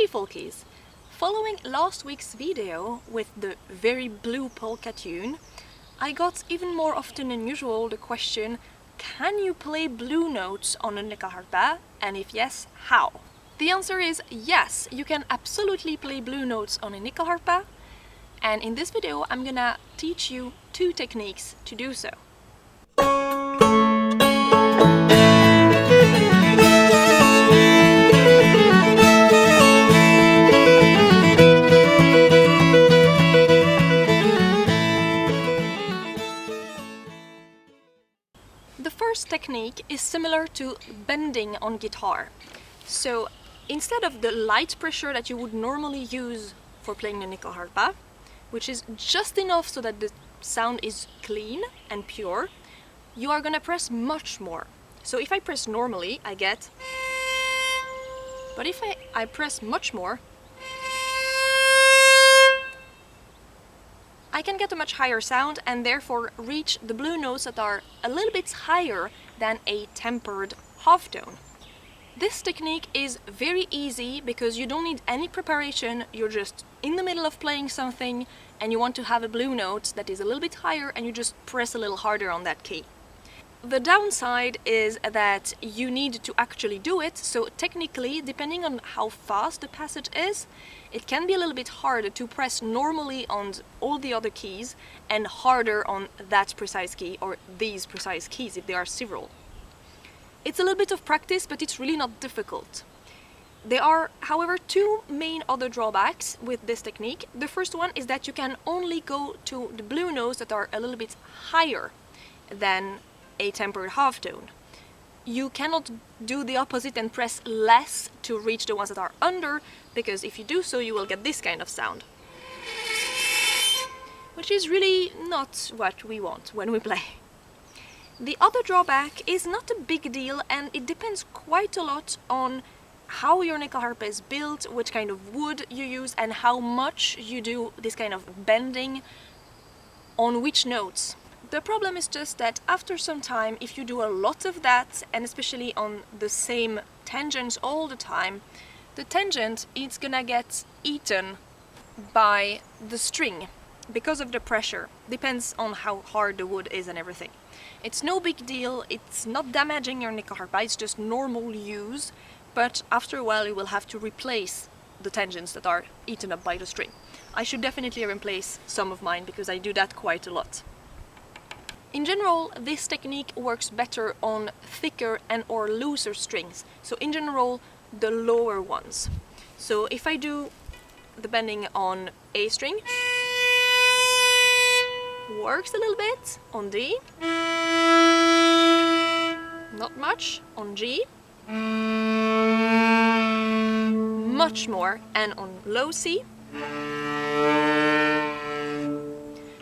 Hey folkies! Following last week's video with the very blue polka tune, I got even more often than usual the question, can you play blue notes on a Nyckelharpa, and if yes, how? The answer is yes, you can absolutely play blue notes on a Nyckelharpa, and in this video I'm gonna teach you two techniques to do so. The first technique is similar to bending on guitar. So instead of the light pressure that you would normally use for playing the Nyckelharpa, which is just enough so that the sound is clean and pure, you are gonna press much more. So if I press normally, I get, but if I press much more, I can get a much higher sound and therefore reach the blue notes that are a little bit higher than a tempered half tone. This technique is very easy because you don't need any preparation, you're just in the middle of playing something and you want to have a blue note that is a little bit higher and you just press a little harder on that key. The downside is that you need to actually do it, so technically, depending on how fast the passage is, it can be a little bit harder to press normally on all the other keys and harder on that precise key or these precise keys if there are several. It's a little bit of practice, but it's really not difficult. There are, however, two main other drawbacks with this technique. The first one is that you can only go to the blue notes that are a little bit higher than a tempered half tone. You cannot do the opposite and press less to reach the ones that are under, because if you do so you will get this kind of sound, which is really not what we want when we play. The other drawback is not a big deal and it depends quite a lot on how your Nyckelharpa is built, which kind of wood you use and how much you do this kind of bending on which notes. The problem is just that after some time, if you do a lot of that, and especially on the same tangents all the time, the tangent is gonna get eaten by the string because of the pressure. Depends on how hard the wood is and everything. It's no big deal, it's not damaging your Nyckelharpa, it's just normal use, but after a while you will have to replace the tangents that are eaten up by the string. I should definitely replace some of mine because I do that quite a lot. In general, this technique works better on thicker and or looser strings. So in general, the lower ones. So if I do the bending on A string, works a little bit on D, not much on G, much more, and on low C.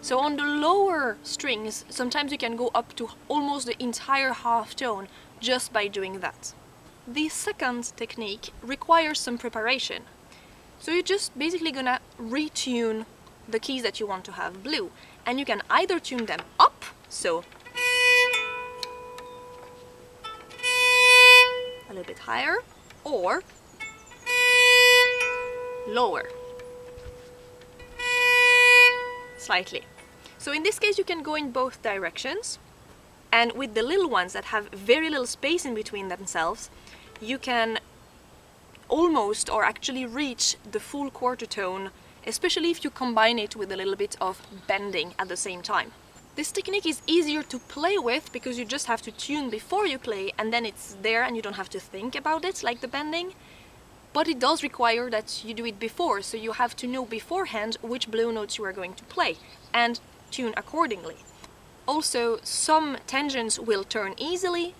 So on the lower strings, sometimes you can go up to almost the entire half tone just by doing that. The second technique requires some preparation. So you're just basically gonna retune the keys that you want to have blue. And you can either tune them up, so a little bit higher, or lower, slightly. So in this case you can go in both directions, and with the little ones that have very little space in between themselves, you can almost or actually reach the full quarter tone, especially if you combine it with a little bit of bending at the same time. This technique is easier to play with because you just have to tune before you play and then it's there and you don't have to think about it like the bending. But it does require that you do it before, so you have to know beforehand which blue notes you are going to play and tune accordingly. Also, some tangents will turn easily,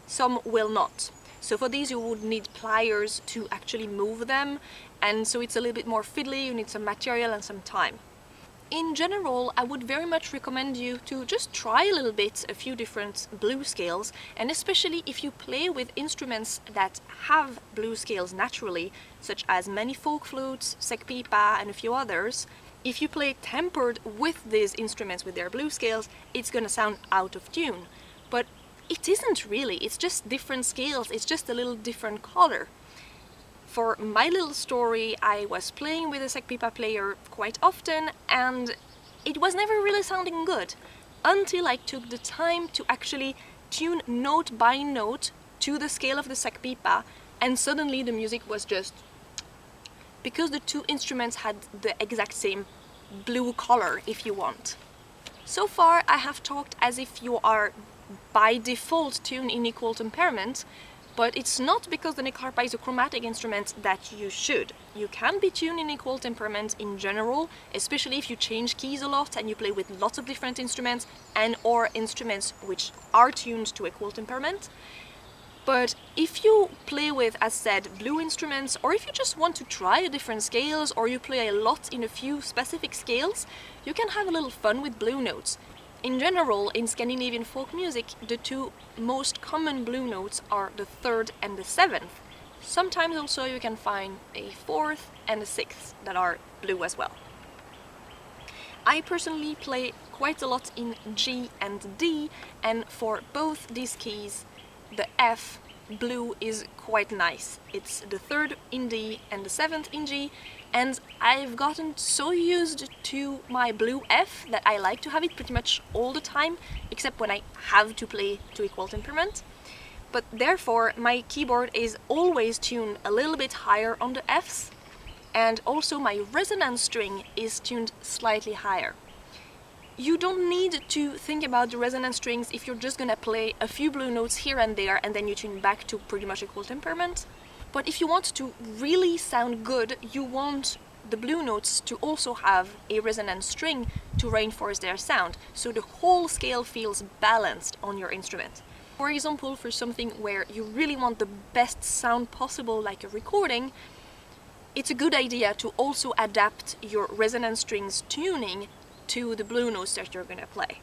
some will not. So for these you would need pliers to actually move them, and so it's a little bit more fiddly, you need some material and some time. In general, I would very much recommend you to just try a little bit a few different blue scales, and especially if you play with instruments that have blue scales naturally, such as many folk flutes, sekpipa and a few others. If you play tempered with these instruments with their blue scales, it's gonna sound out of tune. But it isn't really, it's just different scales, it's just a little different color. For my little story, I was playing with a säckpipa player quite often, and it was never really sounding good until I took the time to actually tune note by note to the scale of the säckpipa, and suddenly the music was just... because the two instruments had the exact same blue color, if you want. So far I have talked as if you are by default tuned in equal temperament, but it's not because the Nyckelharpa is a chromatic instrument that you should. You can be tuned in equal temperament in general, especially if you change keys a lot and you play with lots of different instruments and or instruments which are tuned to equal temperament. But if you play with, as said, blue instruments, or if you just want to try different scales, or you play a lot in a few specific scales, you can have a little fun with blue notes. In general, in Scandinavian folk music, the two most common blue notes are the third and the seventh. Sometimes also you can find a fourth and a sixth that are blue as well. I personally play quite a lot in G and D, and for both these keys, the F blue is quite nice. It's the third in D and the seventh in G, and I've gotten so used to my blue F that I like to have it pretty much all the time, except when I have to play to equal temperament. But therefore my keyboard is always tuned a little bit higher on the Fs, and also my resonance string is tuned slightly higher. You don't need to think about the resonance strings if you're just gonna play a few blue notes here and there and then you tune back to pretty much equal temperament. But if you want to really sound good, you want the blue notes to also have a resonance string to reinforce their sound, so the whole scale feels balanced on your instrument. For example, for something where you really want the best sound possible, like a recording, it's a good idea to also adapt your resonance strings tuning to the blue notes that you're gonna play.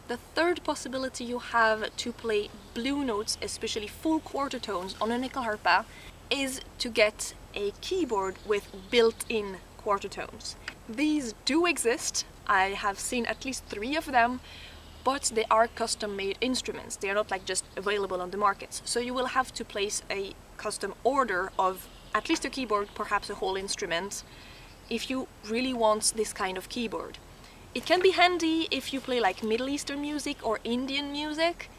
The third possibility you have to play blue notes, especially full quarter tones on a Nyckelharpa, is to get a keyboard with built-in quarter tones. These do exist. I have seen at least 3 of them, but they are custom-made instruments. They are not like just available on the market. So you will have to place a custom order of at least a keyboard, perhaps a whole instrument, if you really want this kind of keyboard. It can be handy if you play like Middle Eastern music or Indian music.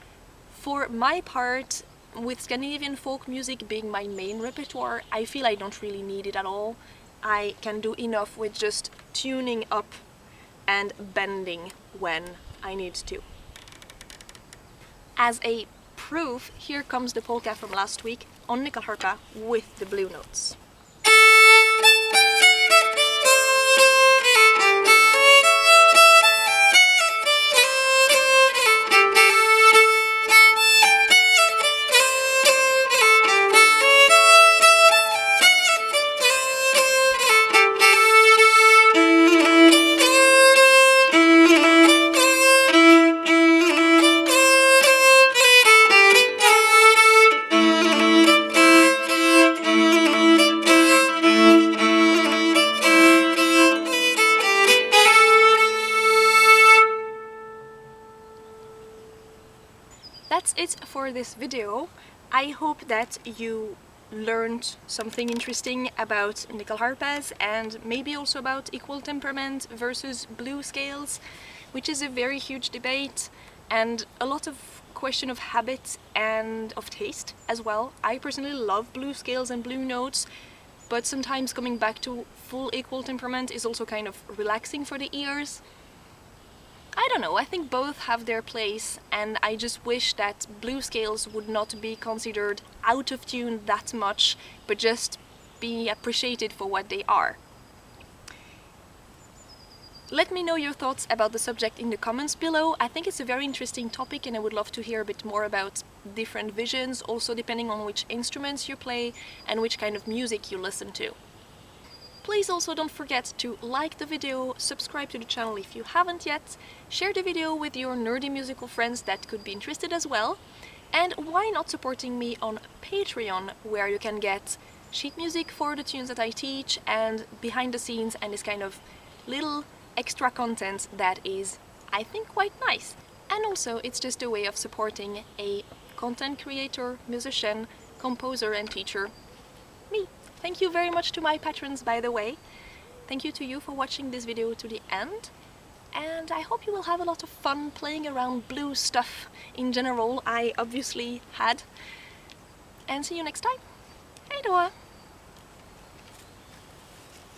For my part, with Scandinavian folk music being my main repertoire, I feel I don't really need it at all. I can do enough with just tuning up and bending when I need to. As a proof, here comes the polka from last week on Nyckelharpa with the blue notes. That's it for this video. I hope that you learned something interesting about Nyckelharpas and maybe also about equal temperament versus blue scales, which is a very huge debate and a lot of question of habit and of taste as well. I personally love blue scales and blue notes, but sometimes coming back to full equal temperament is also kind of relaxing for the ears. I don't know, I think both have their place, and I just wish that blue scales would not be considered out of tune that much, but just be appreciated for what they are. Let me know your thoughts about the subject in the comments below. I think it's a very interesting topic and I would love to hear a bit more about different visions, also depending on which instruments you play and which kind of music you listen to. Please also don't forget to like the video, subscribe to the channel if you haven't yet, share the video with your nerdy musical friends that could be interested as well, and why not supporting me on Patreon, where you can get sheet music for the tunes that I teach and behind the scenes and this kind of little extra content that is, I think, quite nice. And also it's just a way of supporting a content creator, musician, composer and teacher, me. Thank you very much to my patrons, by the way. Thank you to you for watching this video to the end. And I hope you will have a lot of fun playing around blue stuff in general. I obviously had. And see you next time. Hej då!